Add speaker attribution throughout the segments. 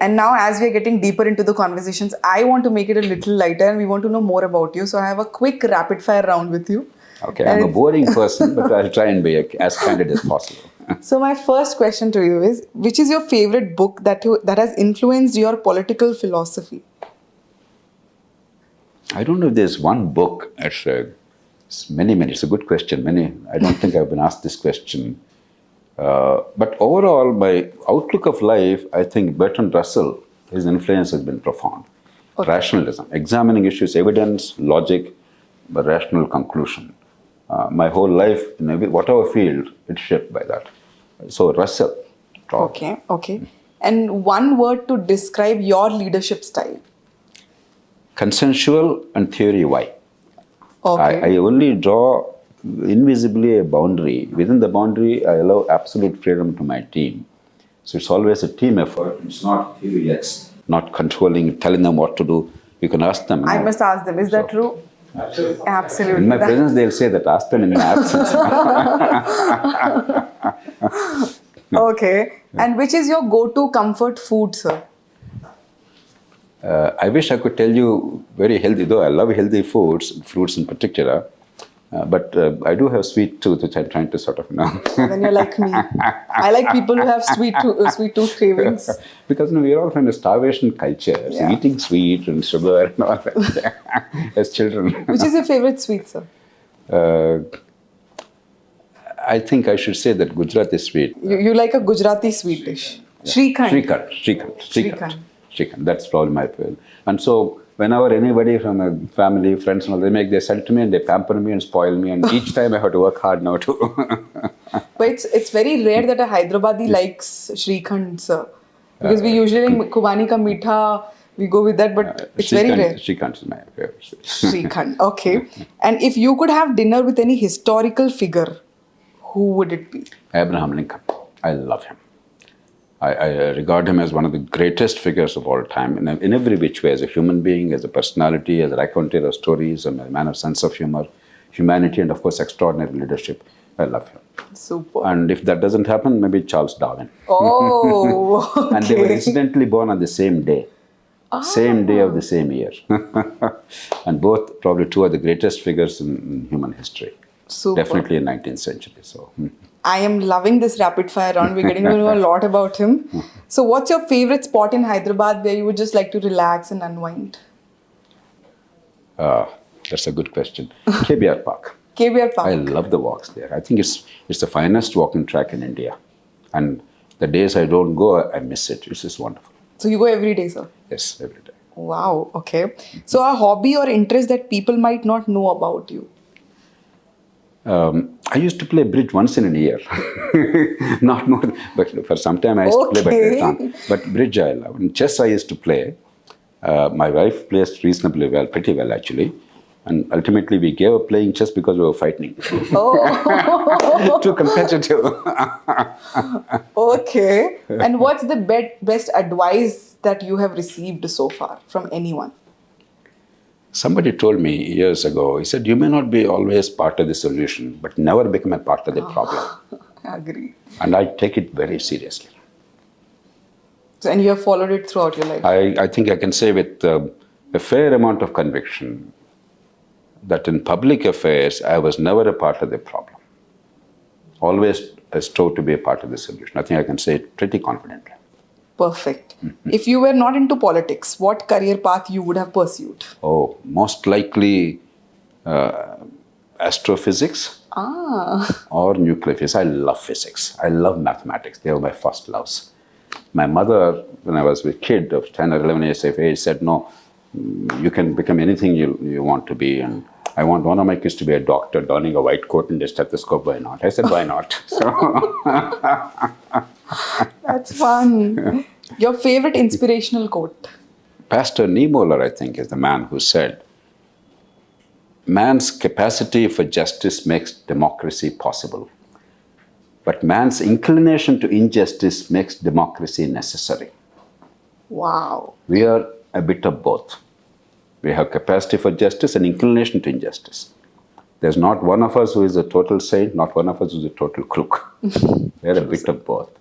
Speaker 1: And now as we are getting deeper into the conversations, I want to make it a little lighter and we want to know more about you. So I have a quick rapid fire round with you.
Speaker 2: Okay, I'm a boring person, but I'll try and be as candid as possible.
Speaker 1: So my first question to you is, which is your favorite book that has influenced your political philosophy?
Speaker 2: I don't know if there's one book. It's many. It's a good question. I don't think I've been asked this question. But overall, my outlook of life, I think Bertrand Russell, his influence has been profound. Okay. Rationalism, examining issues, evidence, logic, but rational conclusion. My whole life, in whatever field, it's shaped by that. So Russell.
Speaker 1: Okay. And one word to describe your leadership style?
Speaker 2: Consensual and theory why.
Speaker 1: Okay.
Speaker 2: I only draw invisibly a boundary. Within the boundary, I allow absolute freedom to my team. So it's always a team effort. It's not theory X, not controlling, telling them what to do. You can ask them.
Speaker 1: I must ask them. Is that true?
Speaker 2: Absolutely.
Speaker 1: Absolutely.
Speaker 2: In my presence, they'll say that. Ask them in my absence.
Speaker 1: Okay. And which is your go-to comfort food, sir?
Speaker 2: I wish I could tell you very healthy, though I love healthy foods, fruits in particular. But I do have sweet tooth, which I'm trying to sort of,
Speaker 1: Then you're like me. I like people who have sweet tooth cravings.
Speaker 2: Because we're all from a starvation culture, so eating sweet and sugar and all that as children.
Speaker 1: Which is your favorite sweet, sir?
Speaker 2: I think I should say that Gujarati sweet.
Speaker 1: You like a Gujarati sweet dish? Shrikhand.
Speaker 2: Shrikhand. That's probably my favorite. And so whenever anybody from a family, friends, and all, they sell to me and they pamper me and spoil me, and each time I have to work hard now too.
Speaker 1: But it's very rare that a Hyderabadi likes Shrikhand, sir. Because we usually Kubani ka meetha, we go with that, but it's very rare.
Speaker 2: Shrikhand is my favorite.
Speaker 1: Shrikhand, okay. And if you could have dinner with any historical figure, who would it be?
Speaker 2: Abraham Lincoln. I love him. I regard him as one of the greatest figures of all time in every which way, as a human being, as a personality, as a raconteur of stories, a man of sense of humor, humanity, and of course extraordinary leadership. I love him.
Speaker 1: Super.
Speaker 2: And if that doesn't happen, maybe Charles Darwin.
Speaker 1: Oh, okay.
Speaker 2: And they were incidentally born on the same day. Same day of the same year. And both probably two of the greatest figures in human history.
Speaker 1: Super.
Speaker 2: Definitely in 19th century. So.
Speaker 1: I am loving this rapid fire round. We're getting to know a lot about him. So what's your favorite spot in Hyderabad where you would just like to relax and unwind?
Speaker 2: That's a good question. KBR Park.
Speaker 1: KBR Park.
Speaker 2: I love the walks there. I think it's the finest walking track in India. And the days I don't go, I miss it. It's just wonderful.
Speaker 1: So you go every day, sir?
Speaker 2: Yes, every day.
Speaker 1: Wow, okay. So a hobby or interest that people might not know about you?
Speaker 2: I used to play bridge once in a year. Not more, but for some time I used to play, but bridge I love. And chess I used to play. My wife plays reasonably well, pretty well actually. And ultimately we gave up playing chess because we were fighting.
Speaker 1: Oh.
Speaker 2: Too competitive.
Speaker 1: Okay. And what's the best advice that you have received so far from anyone?
Speaker 2: Somebody told me years ago, he said, you may not be always part of the solution, but never become a part of the problem.
Speaker 1: I agree.
Speaker 2: And I take it very seriously.
Speaker 1: So, and you have followed it throughout your life?
Speaker 2: I think I can say with a fair amount of conviction that in public affairs, I was never a part of the problem. Always I strove to be a part of the solution. I think I can say it pretty confidently.
Speaker 1: Perfect. If you were not into politics, what career path you would have pursued?
Speaker 2: Oh, most likely astrophysics or nuclear physics. I love physics. I love mathematics. They were my first loves. My mother, when I was a kid of 10 or 11 years of age, said, no, you can become anything you want to be. And I want one of my kids to be a doctor, donning a white coat and a stethoscope. Why not? I said, why not? So
Speaker 1: that's fun. Your favorite inspirational quote?
Speaker 2: Pastor Niemöller, I think, is the man who said, man's capacity for justice makes democracy possible, but man's inclination to injustice makes democracy necessary.
Speaker 1: Wow.
Speaker 2: We are a bit of both. We have capacity for justice and inclination to injustice. There's not one of us who is a total saint, not one of us who is a total crook. We're a bit of both.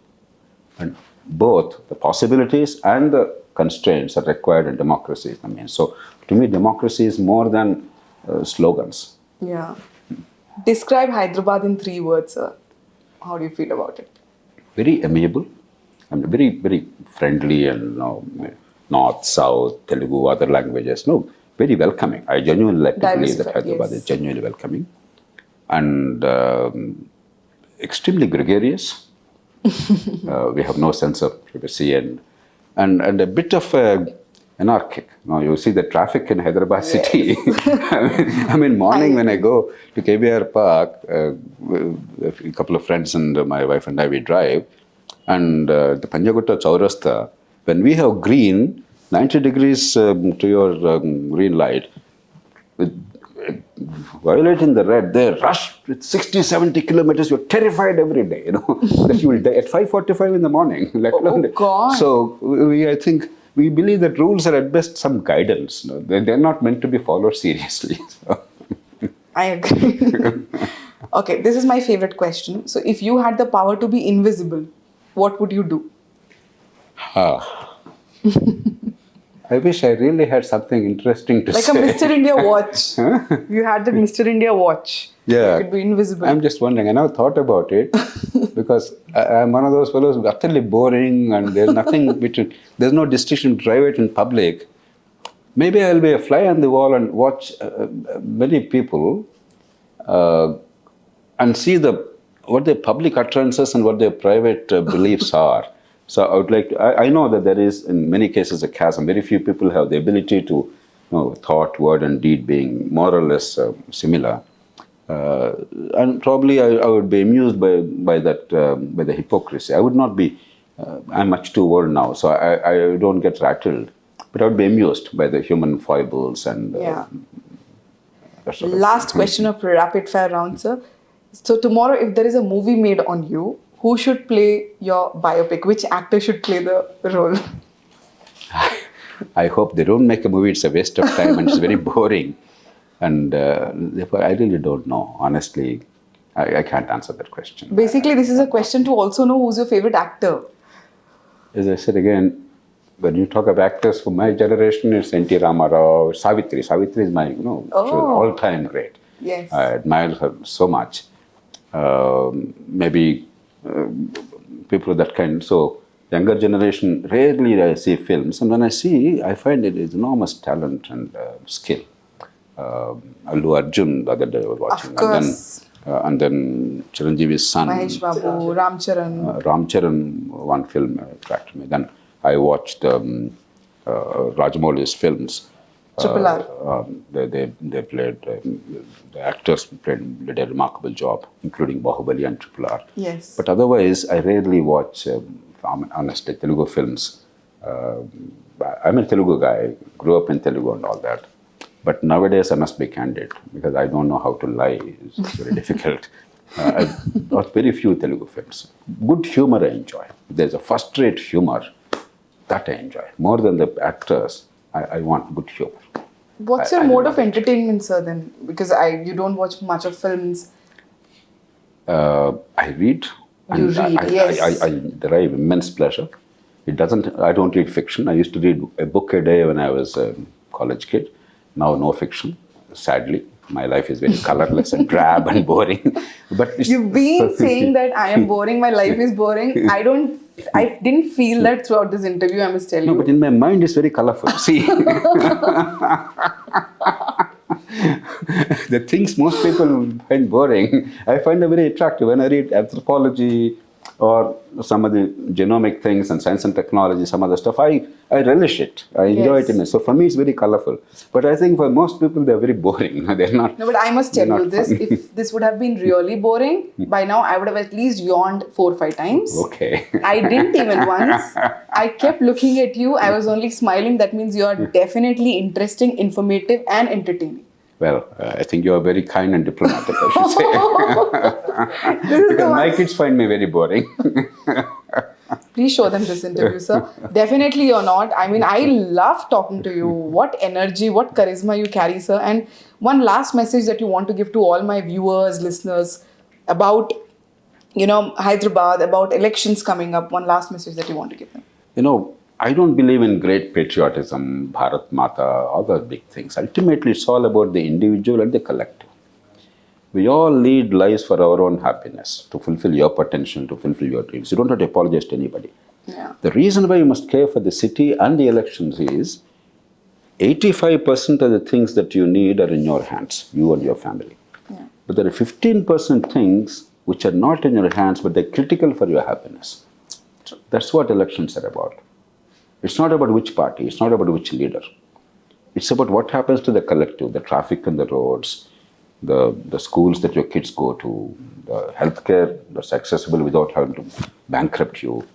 Speaker 2: And both the possibilities and the constraints are required in democracy. I mean, so to me, democracy is more than slogans.
Speaker 1: Yeah. Describe Hyderabad in 3 words, sir. How do you feel about it?
Speaker 2: Very amiable, and very, very friendly, and north, south, Telugu, other languages. No, very welcoming. I genuinely like to believe that
Speaker 1: Diversified,
Speaker 2: Hyderabad
Speaker 1: yes.
Speaker 2: is genuinely welcoming, and extremely gregarious. We have no sense of privacy, and a bit of anarchic. You see the traffic in Hyderabad city. I mean, morning when I go to KBR Park, a couple of friends and my wife and I, we drive, and the Panjagutta Chaurasta, when we have green, 90 degrees to your green light, with violating the red, they rush with 60, 70 kilometers. You're terrified every day, that you will die at 5:45 in the morning. Let alone
Speaker 1: God.
Speaker 2: So I think we believe that rules are at best some guidance. They're not meant to be followed seriously. So.
Speaker 1: I agree. Okay, this is my favorite question. So, if you had the power to be invisible, what would you do?
Speaker 2: I wish I really had something interesting to
Speaker 1: Like
Speaker 2: say.
Speaker 1: a Mr. India watch. You had that Mr. India watch.
Speaker 2: Yeah.
Speaker 1: You could be invisible.
Speaker 2: I'm just wondering. I never thought about it because I'm one of those fellows who's utterly boring and there's nothing between, there's no distinction private and public. Maybe I'll be a fly on the wall and watch many people and see what their public utterances and what their private beliefs are. So I would like to, I know that there is in many cases a chasm. Very few people have the ability to, thought, word and deed being more or less similar. And probably I would be amused by that, by the hypocrisy. I would not be, I'm much too old now, so I don't get rattled. But I would be amused by the human foibles and
Speaker 1: Yeah.
Speaker 2: that sort of
Speaker 1: Last question of rapid fire round, sir. So, tomorrow, if there is a movie made on you, who should play your biopic? Which actor should play the role?
Speaker 2: I hope they don't make a movie. It's a waste of time and it's very boring. And therefore, I really don't know. Honestly, I can't answer that question.
Speaker 1: Basically, this is a question to also know who's your favorite actor.
Speaker 2: As I said again, when you talk of actors from my generation, it's N.T. Ramarao, Savitri. Savitri is my, she was all-time great.
Speaker 1: Yes.
Speaker 2: I admire her so much. Maybe people of that kind. So younger generation, rarely I see films. And when I see, I find it is enormous talent and skill. Allu Arjun, the other day I was watching.
Speaker 1: Of course.
Speaker 2: And then Chiranjeevi's son.
Speaker 1: Mahesh Babu, Ram Charan.
Speaker 2: Ram Charan, one film attracted me. Then I watched Rajamouli's films.
Speaker 1: Triple R.
Speaker 2: They played, the actors did a remarkable job, including Bahubali and Triple R.
Speaker 1: Yes.
Speaker 2: But otherwise, I rarely watch, honestly, Telugu films. I'm a Telugu guy, grew up in Telugu and all that. But nowadays, I must be candid because I don't know how to lie. It's very difficult. I watch very few Telugu films. Good humor I enjoy. There's a first-rate humor that I enjoy. More than the actors, I want good humor.
Speaker 1: What's your mode of entertainment, sir, then? Because you don't watch much of films.
Speaker 2: I read.
Speaker 1: You read, yes.
Speaker 2: I derive immense pleasure. I don't read fiction. I used to read a book a day when I was a college kid. Now no fiction, sadly. My life is very colorless and drab and boring. But
Speaker 1: You've been saying that I am boring, my life is boring. I didn't feel that throughout this interview, I must tell you.
Speaker 2: No, but in my mind it's very colorful. See, the things most people find boring, I find them very attractive. When I read anthropology or some of the genomic things and science and technology, some other stuff, I relish it. I enjoy it. So for me, it's very colorful. But I think for most people, they're very boring. They're not.
Speaker 1: No, but I must tell you this. If this would have been really boring, by now I would have at least yawned 4 or 5 times.
Speaker 2: Okay.
Speaker 1: I didn't even once. I kept looking at you. I was only smiling. That means you are definitely interesting, informative, and entertaining.
Speaker 2: Well, I think you are very kind and diplomatic, I should say. Because my kids find me very boring.
Speaker 1: Please show them this interview, sir. Definitely you're not. I mean, I love talking to you. What energy, what charisma you carry, sir. And one last message that you want to give to all my viewers, listeners about Hyderabad, about elections coming up? One last message that you want to give them.
Speaker 2: I don't believe in great patriotism, Bharat Mata, all those big things. Ultimately, it's all about the individual and the collective. We all lead lives for our own happiness, to fulfill your potential, to fulfill your dreams. You don't have to apologize to anybody.
Speaker 1: Yeah.
Speaker 2: The reason why you must care for the city and the elections is 85% of the things that you need are in your hands, you and your family.
Speaker 1: Yeah.
Speaker 2: But there are 15% things which are not in your hands, but they're critical for your happiness.
Speaker 1: True.
Speaker 2: That's what elections are about. It's not about which party, it's not about which leader. It's about what happens to the collective, the traffic on the roads, the schools that your kids go to, the healthcare that's accessible without having to bankrupt you.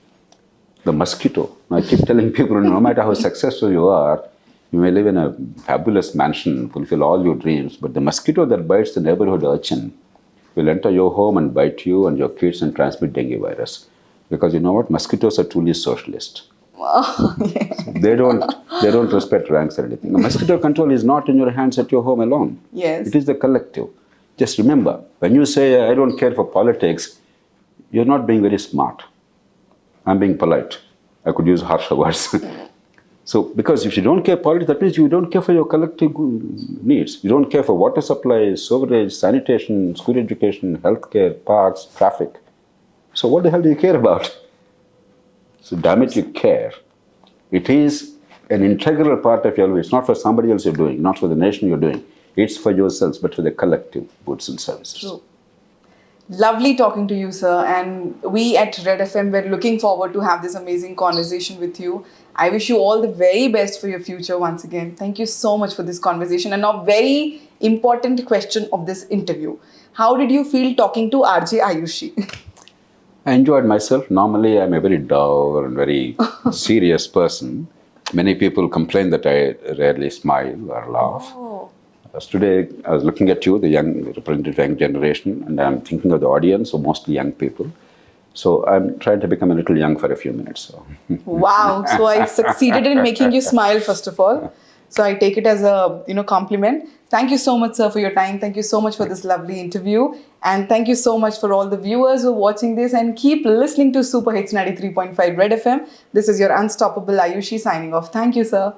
Speaker 2: The mosquito. I keep telling people, no matter how successful you are, you may live in a fabulous mansion, fulfill all your dreams, but the mosquito that bites the neighborhood urchin will enter your home and bite you and your kids and transmit dengue virus. Because you know what? Mosquitoes are truly socialist.
Speaker 1: Oh, yeah.
Speaker 2: They don't respect ranks or anything. The mosquito control is not in your hands at your home alone.
Speaker 1: Yes.
Speaker 2: It is the collective. Just remember, when you say, I don't care for politics, you're not being very smart. I'm being polite. I could use harsher words. So, because if you don't care politics, that means you don't care for your collective needs. You don't care for water supply, sewerage, sanitation, school education, healthcare, parks, traffic. So what the hell do you care about? So damn it, you care. It is an integral part of your life. It's not for somebody else you're doing, not for the nation you're doing. It's for yourselves, but for the collective goods and services.
Speaker 1: True. Lovely talking to you, sir. And we at Red FM, we're looking forward to have this amazing conversation with you. I wish you all the very best for your future once again. Thank you so much for this conversation. And now, very important question of this interview. How did you feel talking to RJ Ayushi?
Speaker 2: I enjoyed myself. Normally, I'm a very dour and very serious person. Many people complain that I rarely smile or laugh.
Speaker 1: Oh.
Speaker 2: Today, I was looking at you, the young representative young generation, and I'm thinking of the audience, so mostly young people. So I'm trying to become a little young for a few minutes. So.
Speaker 1: Wow. So I succeeded in making you smile, first of all. So I take it as a compliment. Thank you so much, sir, for your time. Thank you so much for this lovely interview. And thank you so much for all the viewers who are watching this, and keep listening to Super Hits 93.5 Red FM. This is your unstoppable Ayushi signing off. Thank you, sir.